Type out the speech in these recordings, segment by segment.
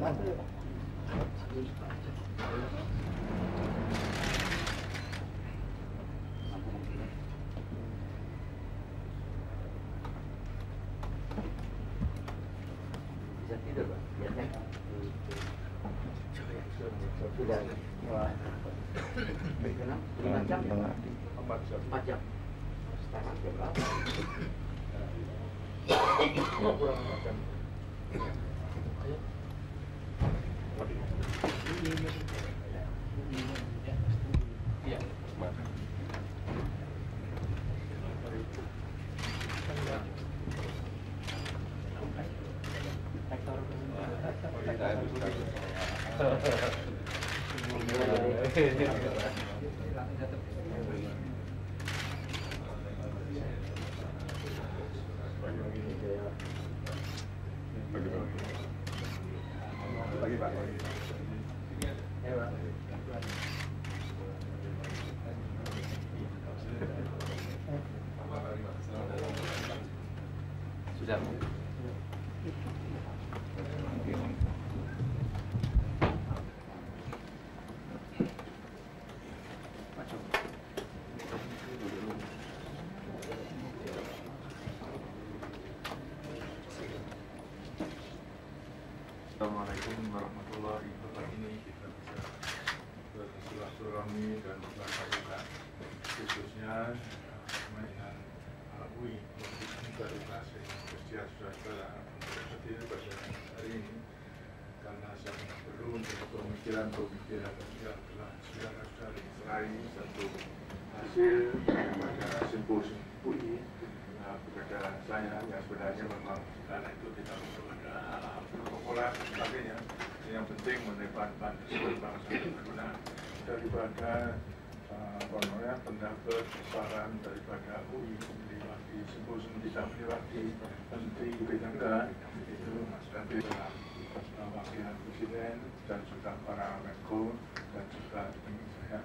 Bisa tidur, Pak? Biasanya sudah 5 jam ya? 4 jam. Sekarang jam berapa? Kurang 4 jam. Ayo. Iya. Pagi Pak. Sudah. Assalamualaikum warahmatullahi wabarakatuh. Kita bisa bersilaturahmi dan berbahagia, khususnya dengan UI Edukasi Usia Saudara hadir pada hari ini karena sangat perlu untuk pemikiran yang telah saudara-saudari meraih satu hasil daripada simposium UI kepada saya yang sebenarnya memang karena itu tidak perlu ada protokoler dan sebagainya. Yang penting menebarkan berbangsa dan berguna daripada pendapat saran daripada UI meliwati simposium tidak meliwati Menteri Bidangga itu Mas David Wakil Presiden dan juga para Menko dan juga saya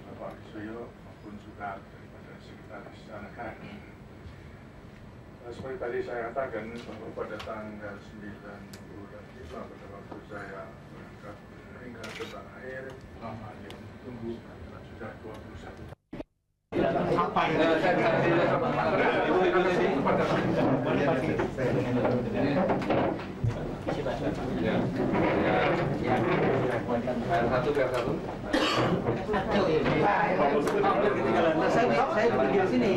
Bapak Wisyo maupun juga daripada Sekretaris Negara. Seperti tadi saya katakan bahwa pada tanggal 9 bulan itu pada waktu saya berangkat hingga ke tanah air lama yang tunggu sudah 21. Apa Saya pergi di sini.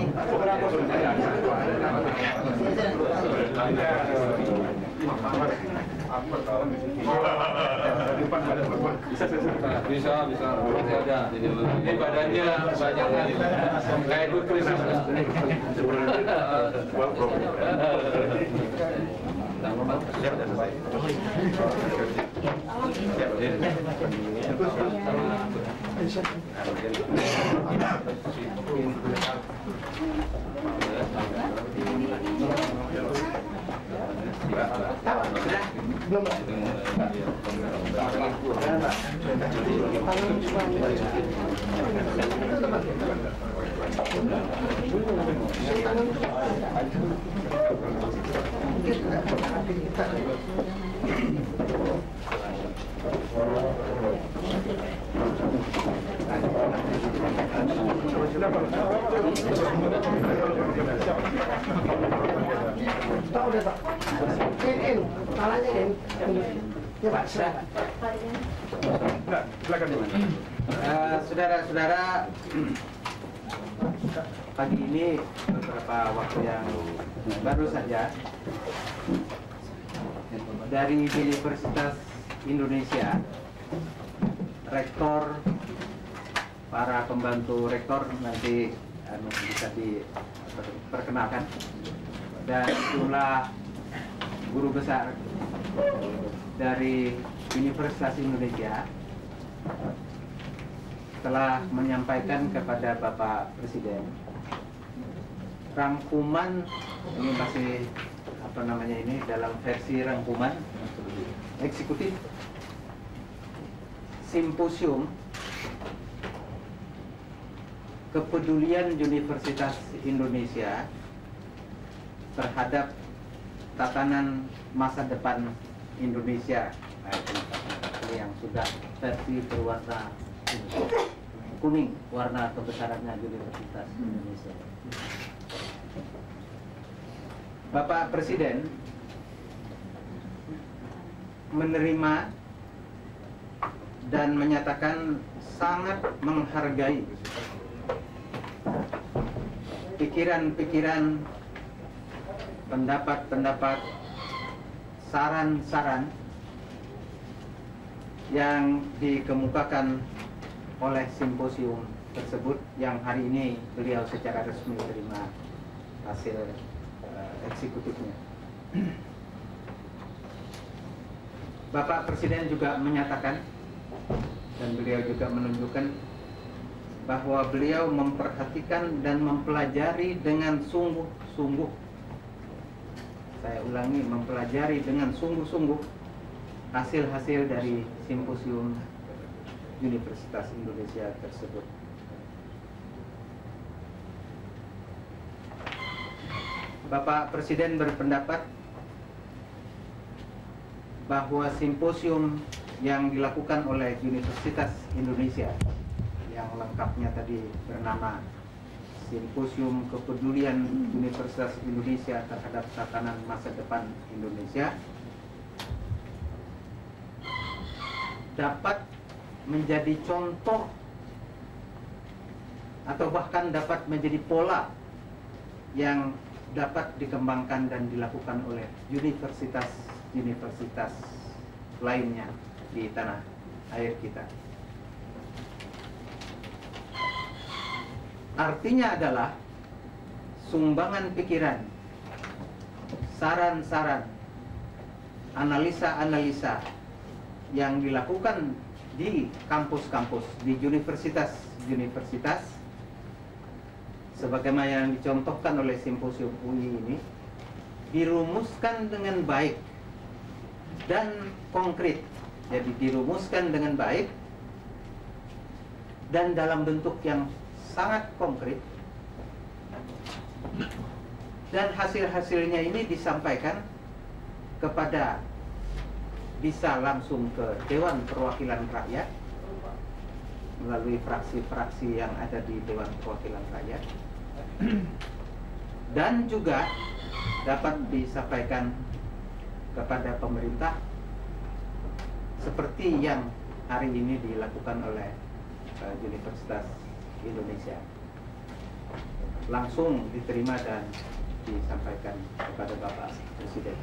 Bisa, masih ada. Ini badannya banyak kali. Kayak ikut krisis. Belum. Saudara-saudara, pagi ini beberapa waktu yang baru saja dari Universitas Indonesia, rektor, para pembantu rektor nanti bisa diperkenalkan, dan jumlah guru besar dari Universitas Indonesia telah menyampaikan kepada Bapak Presiden rangkuman, ini masih dalam versi rangkuman eksekutif simposium kepedulian Universitas Indonesia terhadap tatanan masa depan Indonesia. yang sudah versi berwarna kuning, warna kebesarannya Universitas Indonesia. Bapak Presiden menerima dan menyatakan sangat menghargai pikiran-pikiran, pendapat-pendapat, saran-saran yang dikemukakan oleh simposium tersebut yang hari ini beliau secara resmi terima hasil eksekutifnya. Bapak Presiden juga menyatakan dan beliau juga menunjukkan bahwa beliau memperhatikan dan mempelajari dengan sungguh-sungguh, saya ulangi, mempelajari dengan sungguh-sungguh hasil-hasil dari simposium Universitas Indonesia tersebut. Bapak Presiden berpendapat bahwa simposium yang dilakukan oleh Universitas Indonesia yang lengkapnya tadi bernama Simposium Kepedulian Universitas Indonesia Terhadap Tatanan Masa Depan Indonesia dapat menjadi contoh atau bahkan dapat menjadi pola yang dapat dikembangkan dan dilakukan oleh universitas-universitas lainnya di tanah air kita. Artinya adalah sumbangan pikiran, saran-saran, analisa-analisa yang dilakukan di kampus-kampus, di universitas-universitas, sebagaimana yang dicontohkan oleh simposium UI ini, dirumuskan dengan baik dan konkret. Jadi dirumuskan dengan baik dan dalam bentuk yang sangat konkret, dan hasil-hasilnya ini disampaikan kepada, bisa langsung ke Dewan Perwakilan Rakyat melalui fraksi-fraksi yang ada di Dewan Perwakilan Rakyat, dan juga dapat disampaikan kepada pemerintah seperti yang hari ini dilakukan oleh Universitas Indonesia. Langsung diterima dan disampaikan kepada Bapak Presiden.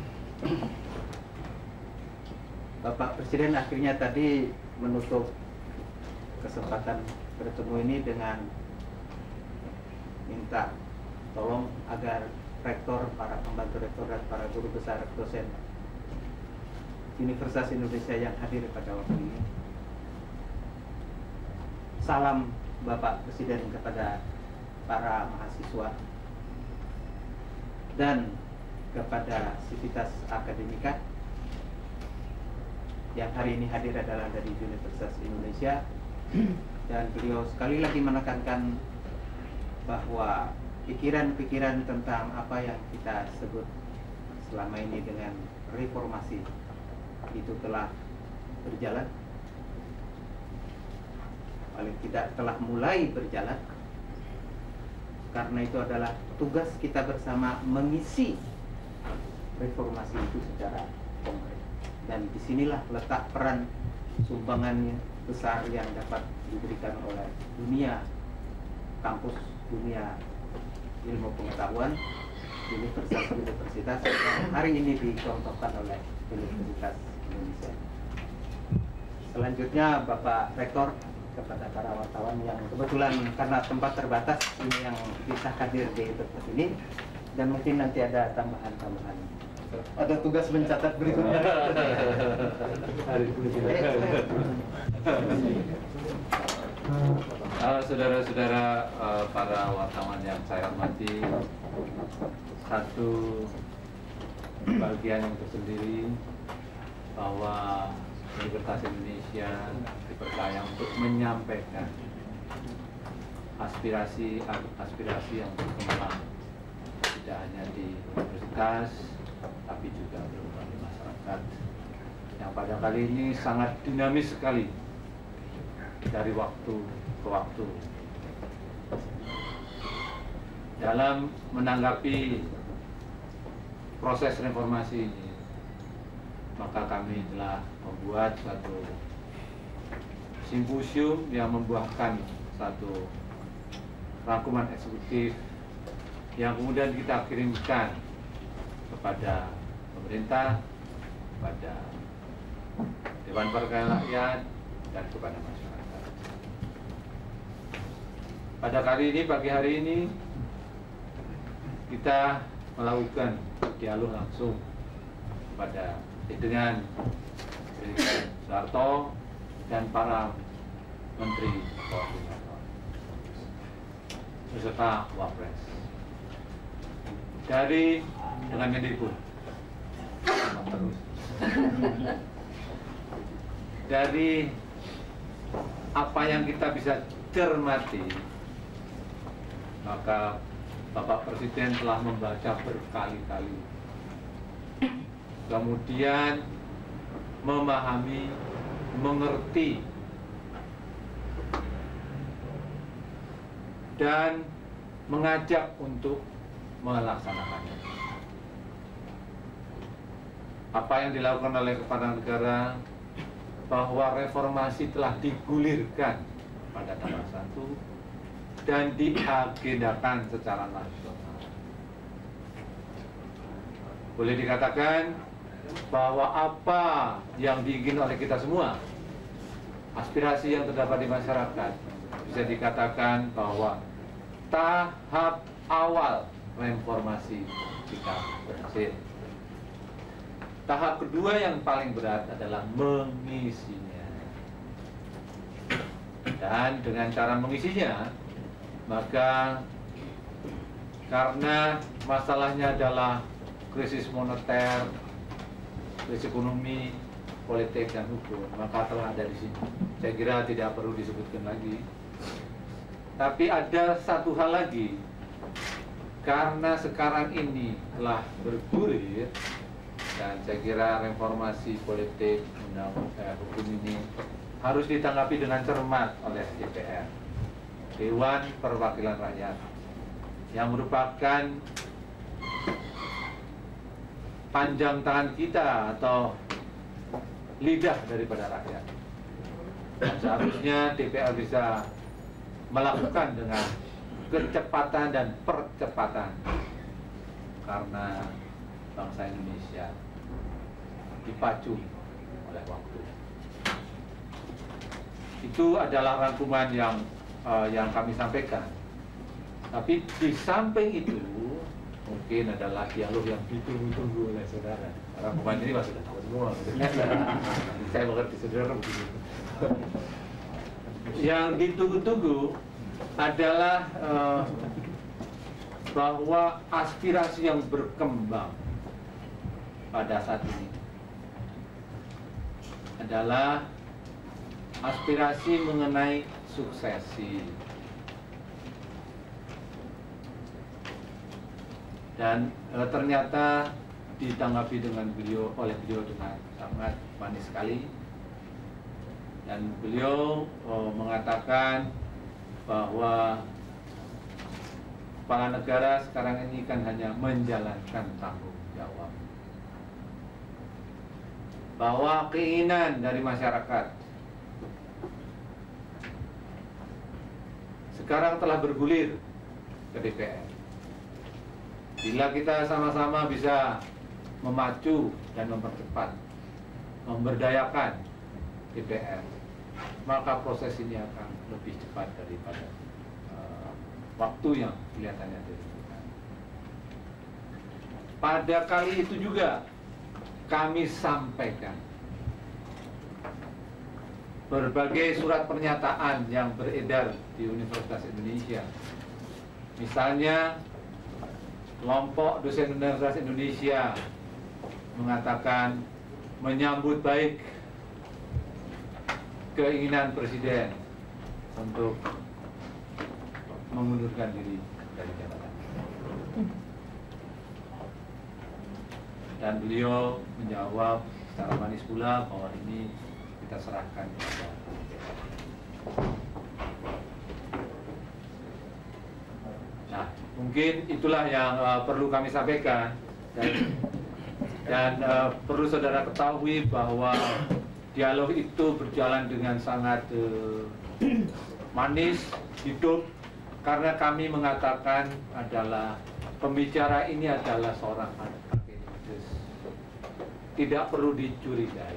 Bapak Presiden akhirnya tadi menutup kesempatan bertemu ini dengan minta tolong agar rektor, para pembantu rektor, dan para guru besar dosen Universitas Indonesia yang hadir pada waktu ini, salam Bapak Presiden kepada para mahasiswa dan kepada sivitas akademika yang hari ini hadir adalah dari Universitas Indonesia. Dan beliau sekali lagi menekankan bahwa pikiran-pikiran tentang apa yang kita sebut selama ini dengan reformasi itu telah berjalan, paling tidak telah mulai berjalan. Karena itu adalah tugas kita bersama mengisi reformasi itu secara konkret. Dan disinilah letak peran sumbangannya besar yang dapat diberikan oleh dunia kampus, dunia ilmu pengetahuan, universitas-universitas yang hari ini dicontohkan oleh Universitas Indonesia. Selanjutnya Bapak Rektor, kepada para wartawan yang kebetulan karena tempat terbatas ini yang bisa hadir di tempat ini, dan mungkin nanti ada tambahan-tambahan. Ada tugas mencatat berikutnya. Saudara-saudara para wartawan yang saya hormati, satu bagian yang tersendiri bahwa Universitas Indonesia dipercaya untuk menyampaikan aspirasi yang berkembang tidak hanya di universitas tapi juga berkembang di masyarakat yang pada kali ini sangat dinamis sekali dari waktu ke waktu. Dalam menanggapi proses reformasi ini, maka kami telah membuat satu simposium yang membuahkan satu rangkuman eksekutif yang kemudian kita kirimkan kepada pemerintah, kepada Dewan Perwakilan Rakyat, dan kepada masyarakat. Pada kali ini, pagi hari ini, kita melakukan dialog langsung dengan Presiden Soeharto dan para Menteri Koordinator beserta Wapres dengan Mendikbud. Dari apa yang kita bisa cermati, maka Bapak Presiden telah membaca berkali-kali, kemudian memahami, mengerti, dan mengajak untuk melaksanakannya. Apa yang dilakukan oleh kepala negara, bahwa reformasi telah digulirkan pada tanggal 1 dan diagendakan secara nasional. Boleh dikatakan bahwa apa yang diinginkan oleh kita semua, aspirasi yang terdapat di masyarakat, bisa dikatakan bahwa tahap awal reformasi kita berhasil. Tahap kedua yang paling berat adalah mengisinya. Dan dengan cara mengisinya, maka karena masalahnya adalah krisis moneter, krisis ekonomi, politik, dan hukum, maka telah ada di sini. Saya kira tidak perlu disebutkan lagi. Tapi ada satu hal lagi, karena sekarang ini telah bergulir, dan saya kira reformasi politik hukum ini harus ditanggapi dengan cermat oleh DPR, Dewan Perwakilan Rakyat, yang merupakan panjang tangan kita atau lidah daripada rakyat. Dan seharusnya DPR bisa melakukan dengan kecepatan dan percepatan, karena bangsa Indonesia dipacu oleh waktu. Itu adalah rangkuman yang kami sampaikan. Tapi di samping itu mungkin adalah dialog yang ditunggu-tunggu oleh saudara. Rangkuman ini masih sudah tahu semua. Saya mengerti saudara begitu. Yang ditunggu-tunggu adalah bahwa aspirasi yang berkembang pada saat ini adalah aspirasi mengenai suksesi. Dan ternyata ditanggapi oleh beliau dengan sangat manis sekali. Dan beliau mengatakan bahwa kepala negara sekarang ini kan hanya menjalankan tanggung jawab. Bahwa keinginan dari masyarakat sekarang telah bergulir ke DPR. Bila kita sama-sama bisa memacu dan mempercepat, memberdayakan DPR, maka proses ini akan lebih cepat daripada waktu yang kelihatannya dibutuhkan. Pada kali itu juga kami sampaikan berbagai surat pernyataan yang beredar di Universitas Indonesia. Misalnya, kelompok dosen Universitas Indonesia mengatakan menyambut baik keinginan Presiden untuk mengundurkan diri dari jabatan. Dan beliau menjawab secara manis pula bahwa ini kita serahkan kepada DPR. Nah, mungkin itulah yang perlu kami sampaikan, dan perlu saudara ketahui bahwa dialog itu berjalan dengan sangat manis, hidup, karena kami mengatakan adalah pembicara ini adalah seorang akademikus. Tidak perlu dicurigai,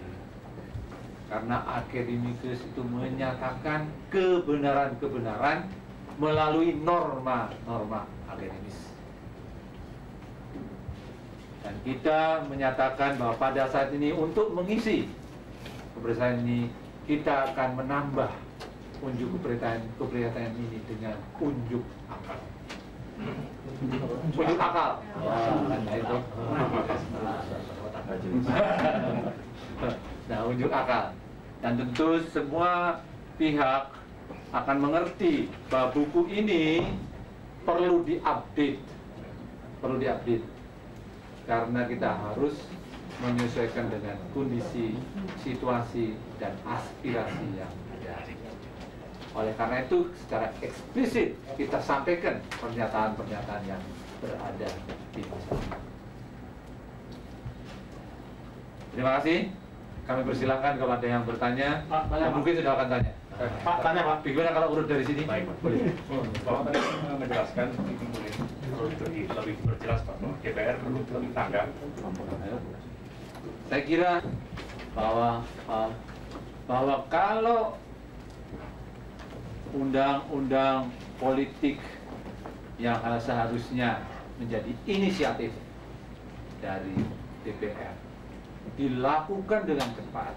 karena akademikus itu menyatakan kebenaran-kebenaran melalui norma-norma akademis. Dan kita menyatakan bahwa pada saat ini untuk mengisi kebersamaan ini, kita akan menambah unjuk keprihatinan ini dengan unjuk akal. Unjuk akal. Itu. Nah, unjuk akal. Dan tentu semua pihak akan mengerti bahwa buku ini perlu diupdate, karena kita harus menyesuaikan dengan kondisi, situasi, dan aspirasi yang ada. Oleh karena itu, secara eksplisit kita sampaikan pernyataan-pernyataan yang berada di masyarakat. Terima kasih. Kami persilahkan kalau ada yang bertanya. Mungkin sudah akan tanya. Pak, tanya Pak. Bagaimana kalau urut dari sini? Baik, Pak. Boleh. Bapak tadi menjelaskan, mungkin perlu lebih berjelas Pak, bahwa DPR perlu lebih tanggap. Saya kira bahwa kalau undang-undang politik yang seharusnya menjadi inisiatif dari DPR dilakukan dengan cepat,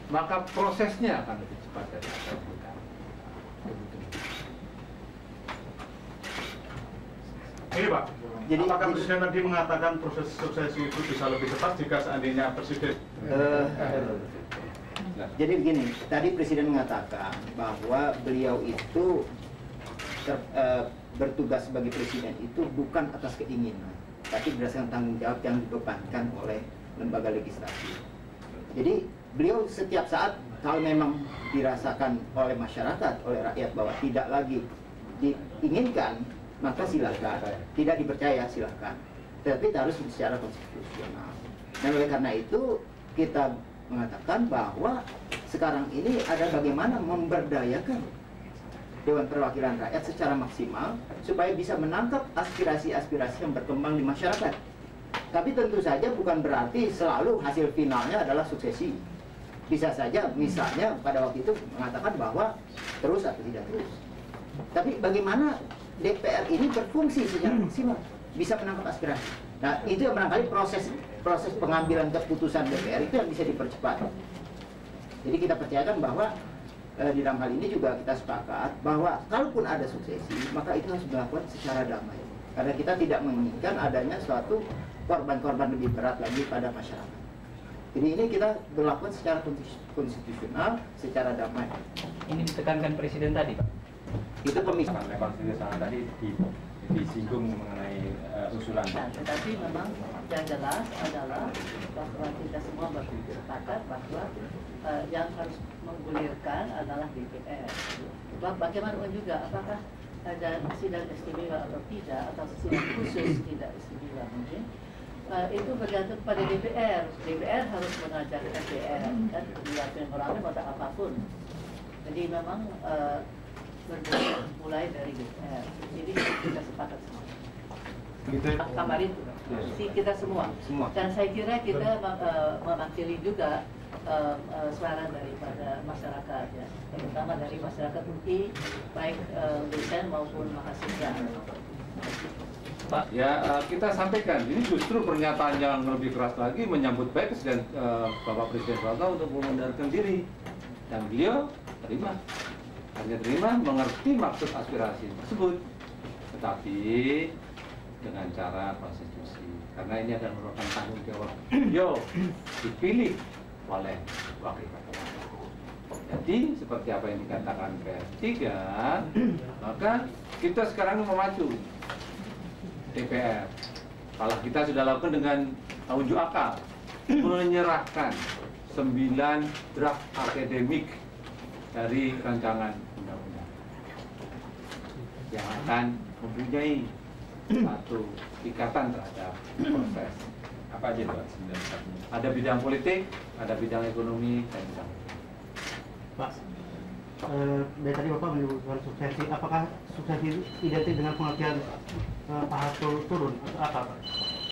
maka prosesnya akan lebih cepat dari kita. Ini Pak, Jadi, apakah Presiden tadi mengatakan proses suksesi itu bisa lebih cepat jika seandainya Presiden? Jadi begini, tadi Presiden mengatakan bahwa beliau itu bertugas sebagai Presiden itu bukan atas keinginan, tapi berdasarkan tanggung jawab yang dibebankan oleh lembaga legislasi. Jadi beliau setiap saat kalau memang dirasakan oleh masyarakat, oleh rakyat bahwa tidak lagi diinginkan, maka silakan. Tidak dipercaya silakan. Tapi harus secara konstitusional. Dan oleh karena itu kita mengatakan bahwa sekarang ini ada bagaimana memberdayakan Dewan Perwakilan Rakyat secara maksimal supaya bisa menangkap aspirasi-aspirasi yang berkembang di masyarakat. Tapi tentu saja bukan berarti selalu hasil finalnya adalah suksesi. Bisa saja misalnya pada waktu itu mengatakan bahwa terus atau tidak terus. Tapi bagaimana DPR ini berfungsi secara maksimal, bisa menangkap aspirasi. Nah, itu yang barangkali proses pengambilan keputusan DPR itu yang bisa dipercepat. Jadi kita percayakan bahwa di dalam hal ini juga kita sepakat bahwa kalaupun ada suksesi, maka itu harus dilakukan secara damai. Karena kita tidak menginginkan adanya suatu korban-korban lebih berat lagi pada masyarakat. Jadi ini kita berlakukan secara konstitusional, secara damai. Ini ditekankan Presiden tadi, Pak. Itu pemisahan. Tadi disinggung mengenai usulan. Nah, tetapi memang yang jelas adalah bahwa kita semua bersepakat bahwa yang harus menggulirkan adalah DPR. Bagaimanapun juga, apakah ada sidang istimewa atau tidak, atau sidang khusus tidak istimewa mungkin, itu bergantung pada DPR. DPR harus mengajak MPR dan membuat memorandum atau apapun. Jadi memang berbuat mulai dari DPR. Jadi kita sepakat semua. Kamar itu, kita semua. Dan saya kira kita mewakili juga suara daripada masyarakat, ya, terutama dari masyarakat UI, baik dosen maupun mahasiswa. Pak, ya kita sampaikan ini justru pernyataan yang lebih keras lagi menyambut baik Presiden Bapak Presiden Soekarno untuk mengundurkan diri, dan beliau terima, hanya terima, mengerti maksud aspirasi tersebut, tetapi dengan cara konstitusi, karena ini adalah merupakan tanggung jawab beliau dipilih oleh wakil rakyat. Jadi seperti apa yang dikatakan PS3, maka kita sekarang memacu DPR. Kalau kita sudah lakukan dengan unjuk akal, menyerahkan 9 draft akademik dari rancangan undang-undang yang akan mempunyai satu ikatan terhadap proses. Apa aja Pak? 9 Ada bidang politik, ada bidang ekonomi, dan bidang Pak, dari tadi Bapak menyebutkan suksesi. Apakah suksesi identik dengan pengertian Pak Harto turun atau apa Pak?